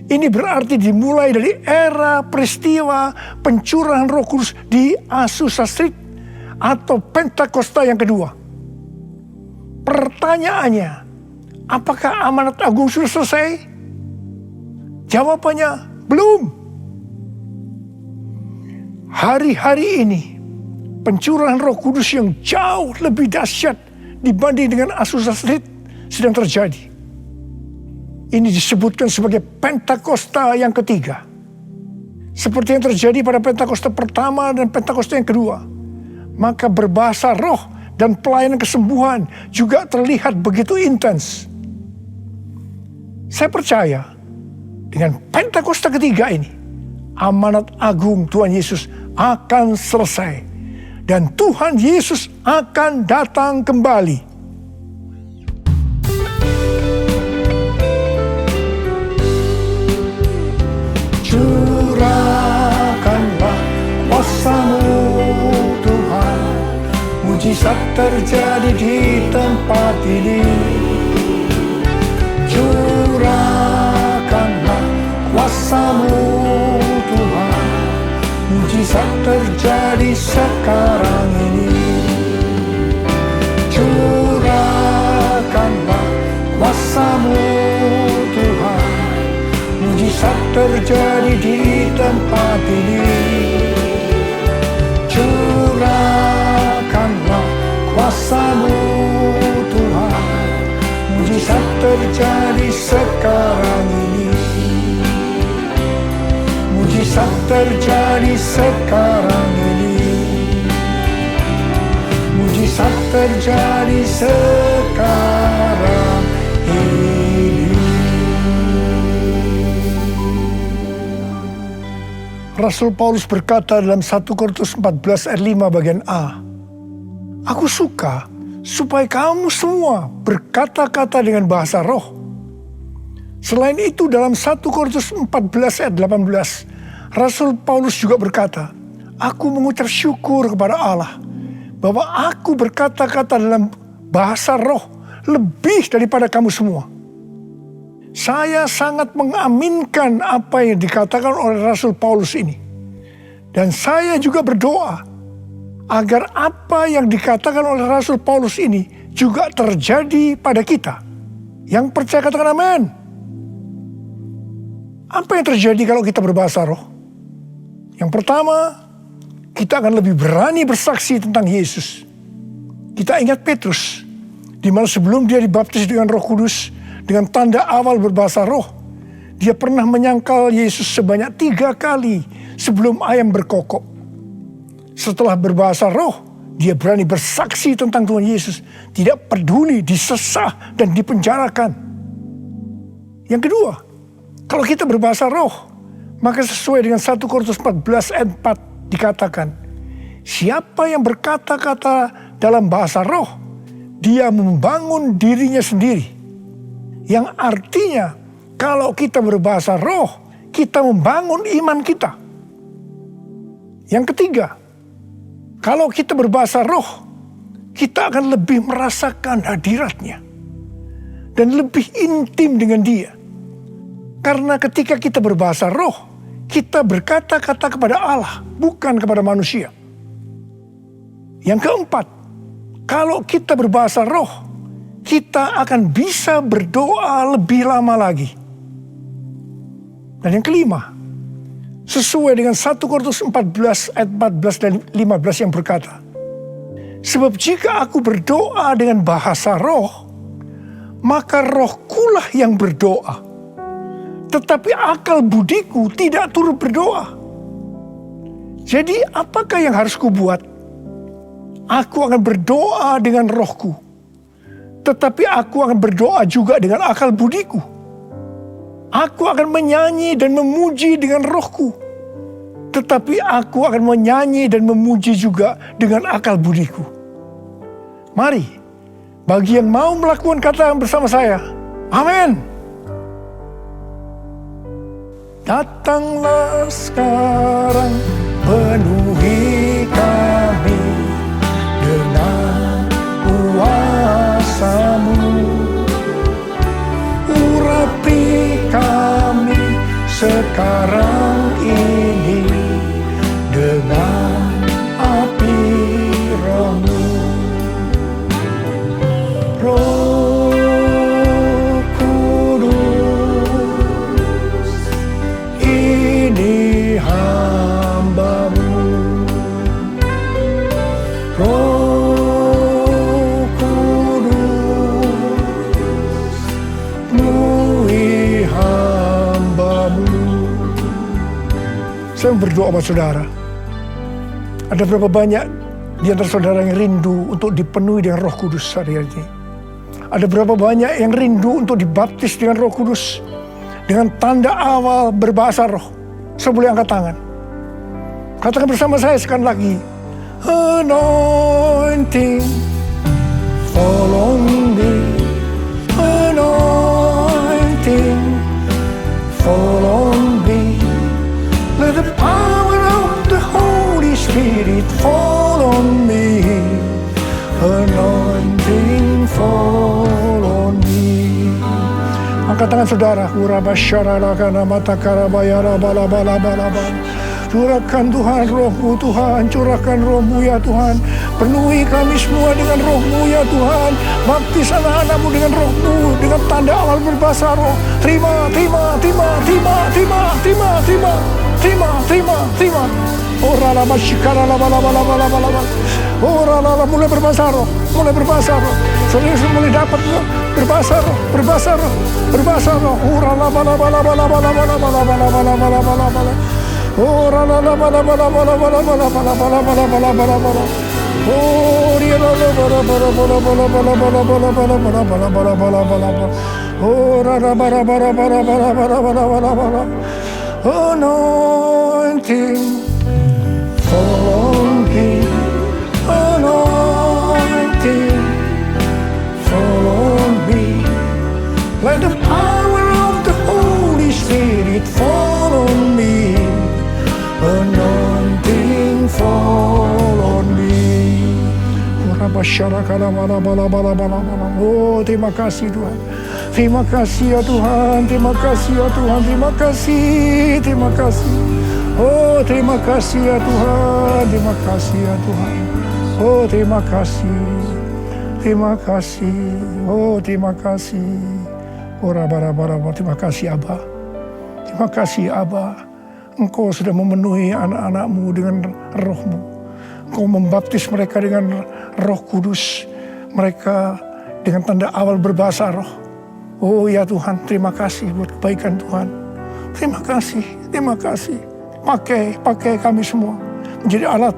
Ini berarti dimulai dari era peristiwa pencurahan Roh Kudus di Azusa Street atau Pentakosta yang kedua. Pertanyaannya, apakah amanat agung sudah selesai? Jawabannya, belum. Hari-hari ini pencurahan Roh Kudus yang jauh lebih dahsyat dibanding dengan Azusa Street sedang terjadi. Ini disebutkan sebagai Pentakosta yang ketiga. Seperti yang terjadi pada Pentakosta pertama dan Pentakosta yang kedua. Maka berbahasa roh dan pelayanan kesembuhan juga terlihat begitu intens. Saya percaya dengan Pentakosta ketiga ini, amanat agung Tuhan Yesus akan selesai. Dan Tuhan Yesus akan datang kembali. Curahkanlah kuasa-Mu Tuhan, mujizat terjadi di tempat ini. Curahkanlah kuasa-Mu Tuhan, mujizat terjadi sekarang ini. Curahkanlah kuasa-Mu Tuhan, mujizat terjadi di tempat ini. Curahkanlah kuasa-Mu Tuhan, mujizat terjadi sekarang ini. Mujizat terjadi sekarang ini. Mujizat terjadi sekarang ini. Rasul Paulus berkata dalam 1 Korintus 14 ayat 5 bagian A, "Aku suka supaya kamu semua berkata-kata dengan bahasa roh." Selain itu dalam 1 Korintus 14 ayat 18, Rasul Paulus juga berkata, "Aku mengucap syukur kepada Allah bahwa aku berkata-kata dalam bahasa roh lebih daripada kamu semua. Saya sangat mengaminkan apa yang dikatakan oleh Rasul Paulus ini. Dan saya juga berdoa agar apa yang dikatakan oleh Rasul Paulus ini juga terjadi pada kita. Yang percaya katakan amin. Apa yang terjadi kalau kita berbahasa roh? Yang pertama, kita akan lebih berani bersaksi tentang Yesus. Kita ingat Petrus, di mana sebelum dia dibaptis dengan Roh Kudus, dengan tanda awal berbahasa roh, dia pernah menyangkal Yesus sebanyak 3 kali sebelum ayam berkokok. Setelah berbahasa roh, dia berani bersaksi tentang Tuhan Yesus, tidak peduli disesah dan dipenjarakan. Yang kedua, kalau kita berbahasa roh, maka sesuai dengan 1 Korintus 14 ayat 4 dikatakan, siapa yang berkata-kata dalam bahasa roh, dia membangun dirinya sendiri. Yang artinya, kalau kita berbahasa roh, kita membangun iman kita. Yang ketiga, kalau kita berbahasa roh, kita akan lebih merasakan hadiratnya. Dan lebih intim dengan dia. Karena ketika kita berbahasa roh, kita berkata-kata kepada Allah, bukan kepada manusia. Yang keempat, kalau kita berbahasa roh, kita akan bisa berdoa lebih lama lagi. Dan yang kelima, sesuai dengan 1 Korintus 14 ayat 14 dan 15 yang berkata, sebab jika aku berdoa dengan bahasa roh, maka rohkulah yang berdoa. Tetapi akal budiku tidak turut berdoa. Jadi apakah yang harus kubuat? Aku akan berdoa dengan rohku. Tetapi aku akan berdoa juga dengan akal budiku. Aku akan menyanyi dan memuji dengan rohku. Tetapi aku akan menyanyi dan memuji juga dengan akal budiku. Mari, bagi yang mau melakukan kata bersama saya, amin. Datanglah sekarang, penuhi kami dengan kuasa-Mu. Urapi kami sekarang ini dengan api Roh-Mu. Roh Kudus, ini hamba-Mu. Roh Kudus, penuhi hamba-Mu. Saya berdoa buat saudara. Ada berapa banyak di antara saudara yang rindu untuk dipenuhi dengan Roh Kudus hari ini? Ada berapa banyak yang rindu untuk dibaptis dengan Roh Kudus, dengan tanda awal berbahasa roh? Saya boleh angkat tangan. Katakan bersama saya sekali lagi. Anointing, fall on me. Anointing, fall on me. Let the power of the Holy Spirit fall on me. Anointing, fall on me. Angkat tangan saudara. Curahkan Tuhan Roh-Mu, Tuhan. Curahkan Roh-Mu ya Tuhan. Penuhi kami semua dengan Roh-Mu ya Tuhan. Baptis anak-anak-Mu dengan Roh-Mu, dengan tanda awal berbahasa roh. Terima. Ora la masyikara la bala. Ora la mulai berbahasa roh. Saudara mulai dapat berbahasa roh. Ora la bala. Ora la bala. Oh, dia la bala. Ora la bala. Anointing, fall on me. Anointing, fall on me. Let the power of the Holy Spirit fall on me. Anointing, fall on me. Oh, terima kasih Tuhan. Terima kasih ya Tuhan. Terima kasih ya Tuhan. Terima kasih. Terima kasih. Oh, terima kasih ya Tuhan. Terima kasih ya Tuhan. Oh, terima kasih. Terima kasih. Oh, terima kasih. Terima kasih Abba. Terima kasih Abba. Engkau sudah memenuhi anak-anak-Mu dengan roh-Mu. Engkau membaptis mereka dengan Roh Kudus. Mereka dengan tanda awal berbahasa roh. Oh ya Tuhan, terima kasih buat kebaikan Tuhan. Terima kasih, terima kasih. Pakai kami semua menjadi alat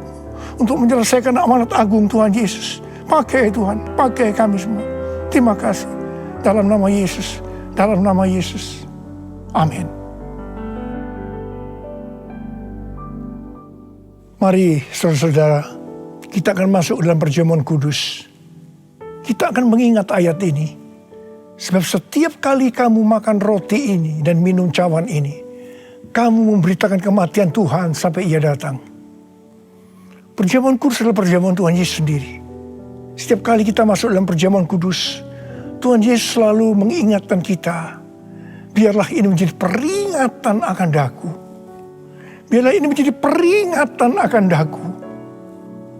untuk menyelesaikan amanat agung Tuhan Yesus. Pakai Tuhan, pakai kami semua. Terima kasih. Dalam nama Yesus, dalam nama Yesus. Amin. Mari saudara-saudara, kita akan masuk dalam perjamuan kudus. Kita akan mengingat ayat ini. Sebab setiap kali kamu makan roti ini dan minum cawan ini, kamu memberitakan kematian Tuhan sampai Ia datang. Perjamuan kudus adalah perjamuan Tuhan Yesus sendiri. Setiap kali kita masuk dalam perjamuan kudus, Tuhan Yesus selalu mengingatkan kita, biarlah ini menjadi peringatan akan daku. Biarlah ini menjadi peringatan akan daku.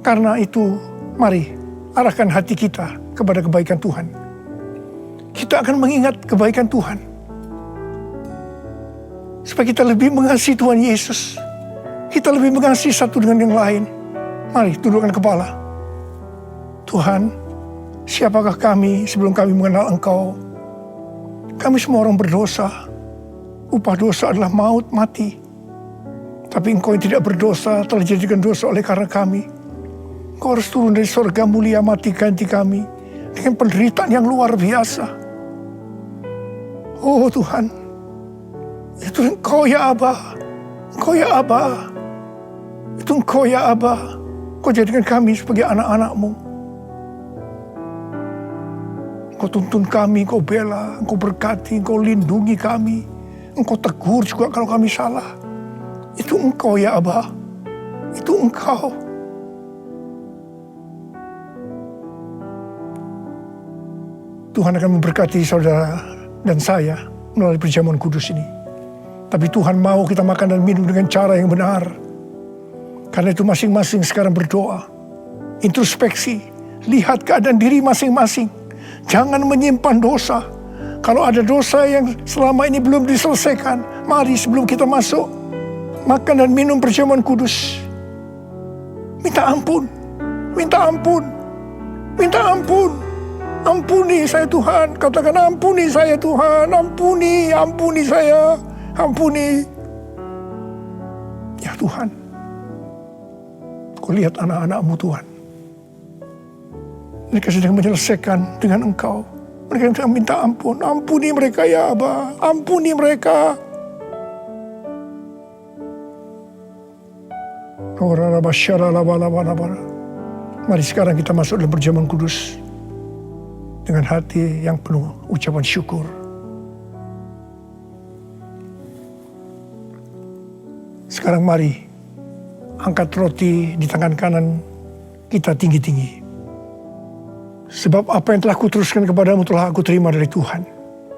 Karena itu, mari arahkan hati kita kepada kebaikan Tuhan. Kita akan mengingat kebaikan Tuhan. Supaya kita lebih mengasihi Tuhan Yesus. Kita lebih mengasihi satu dengan yang lain. Mari tundukkan kepala. Tuhan, siapakah kami sebelum kami mengenal Engkau? Kami semua orang berdosa. Upah dosa adalah maut, mati. Tapi Engkau yang tidak berdosa telah dijadikan dosa oleh karena kami. Engkau harus turun dari surga mulia, mati ganti kami dengan penderitaan yang luar biasa. Oh Tuhan, itu Engkau ya Abba. Engkau ya Abba. Itu Engkau ya Abba. Engkau jadikan kami sebagai anak-anak-Mu. Engkau tuntun kami, Engkau bela, Engkau berkati, Engkau lindungi kami. Engkau tegur juga kalau kami salah. Itu Engkau ya Abba. Itu Engkau. Tuhan akan memberkati saudara dan saya melalui perjamuan kudus ini. Tapi Tuhan mau kita makan dan minum dengan cara yang benar. Karena itu masing-masing sekarang berdoa. Introspeksi. Lihat keadaan diri masing-masing. Jangan menyimpan dosa. Kalau ada dosa yang selama ini belum diselesaikan, mari sebelum kita masuk makan dan minum perjamuan kudus, minta ampun, minta ampun, minta ampun. Ampuni saya Tuhan, katakan ampuni saya Tuhan, ampuni saya, ampuni. Ya Tuhan, Kau lihat anak-anak-Mu Tuhan. Mereka sedang menyelesaikan dengan Engkau. Mereka sedang minta ampun, ampuni mereka ya Abba, ampuni mereka. Mari sekarang kita masuk dalam perjamuan kudus dengan hati yang penuh ucapan syukur. Sekarang mari angkat roti di tangan kanan kita tinggi-tinggi. Sebab apa yang telah kuteruskan kepadamu telah aku terima dari Tuhan.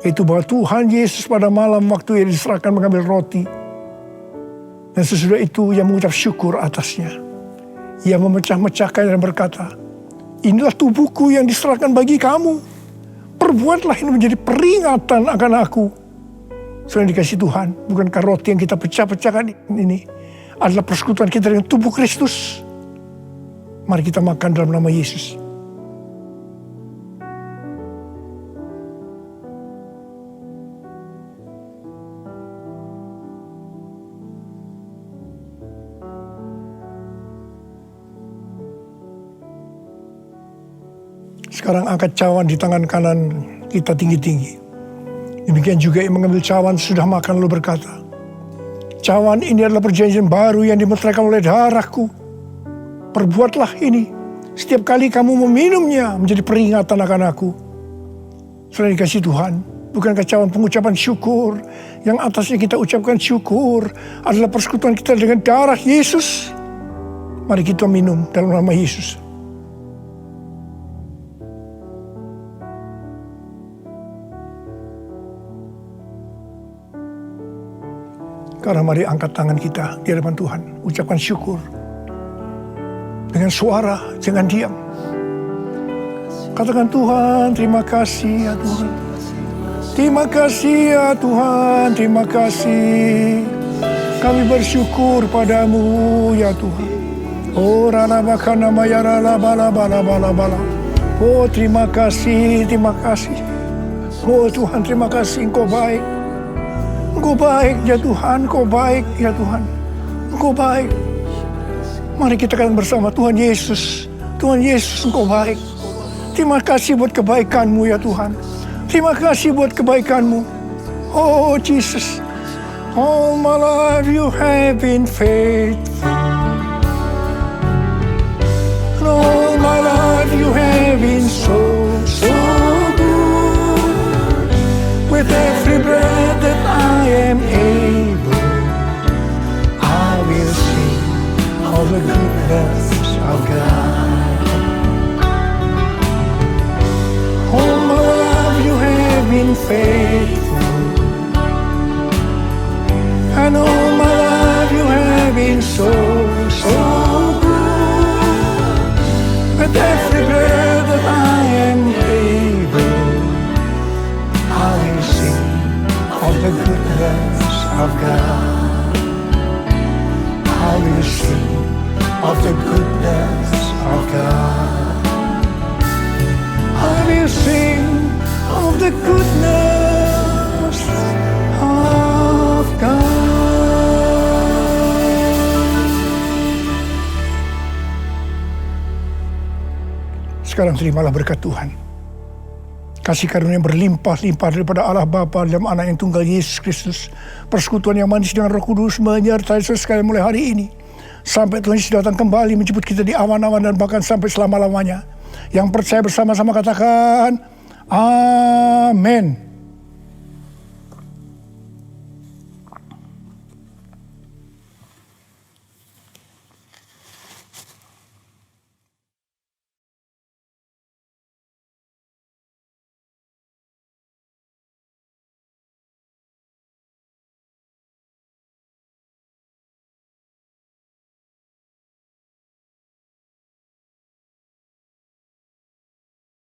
Yaitu bahwa Tuhan Yesus pada malam waktu Ia diserahkan mengambil roti. Dan sesudah itu Ia mengucap syukur atasnya. Ia memecah-mecahkan dan berkata, inilah tubuhku yang diserahkan bagi kamu. Perbuatlah ini menjadi peringatan akan aku. Saudara dikasih Tuhan, bukankah roti yang kita pecah-pecahkan ini adalah persekutuan kita dengan tubuh Kristus? Mari kita makan dalam nama Yesus. Sekarang angkat cawan di tangan kanan kita tinggi-tinggi. Demikian juga yang mengambil cawan sudah makan lalu berkata, cawan ini adalah perjanjian baru yang dimeteraikan oleh darahku. Perbuatlah ini setiap kali kamu meminumnya menjadi peringatan akan aku. Saudara dikasih Tuhan, bukankah cawan pengucapan syukur yang atasnya kita ucapkan syukur adalah persekutuan kita dengan darah Yesus? Mari kita minum dalam nama Yesus. Sekarang mari angkat tangan kita di hadapan Tuhan. Ucapkan syukur. Dengan suara, jangan diam. Katakan, Tuhan, terima kasih ya Tuhan. Terima kasih ya Tuhan, terima kasih. Kami bersyukur padamu ya Tuhan. Oh, ralabakana mayarala bala bala bala bala. Oh, terima kasih, terima kasih. Oh Tuhan, terima kasih, Engkau baik. Engkau baik ya Tuhan, Engkau baik ya Tuhan. Engkau baik. Mari kita katakan bersama, Tuhan Yesus. Tuhan Yesus, Engkau baik. Terima kasih buat kebaikan-Mu ya Tuhan. Terima kasih buat kebaikan-Mu. Oh Jesus. All my life you have been faithful. And all my life you have been so good. With every breath that I am able, I will sing of the goodness of God. All my life you have been faithful, and all my life you have been so good. With every breath that I am able, I will sing of the goodness of God. I will sing of the goodness of God. I will sing of the goodness of God. Sekarang terimalah berkat Tuhan. Kasih karunia berlimpah-limpah daripada Allah Bapa dalam Anak yang tunggal Yesus Kristus. Persekutuan yang manis dengan Roh Kudus menyertai saudara sekalian mulai hari ini. Sampai Tuhan Yesus datang kembali menjemput kita di awan-awan dan bahkan sampai selama-lamanya. Yang percaya bersama-sama katakan, Amin.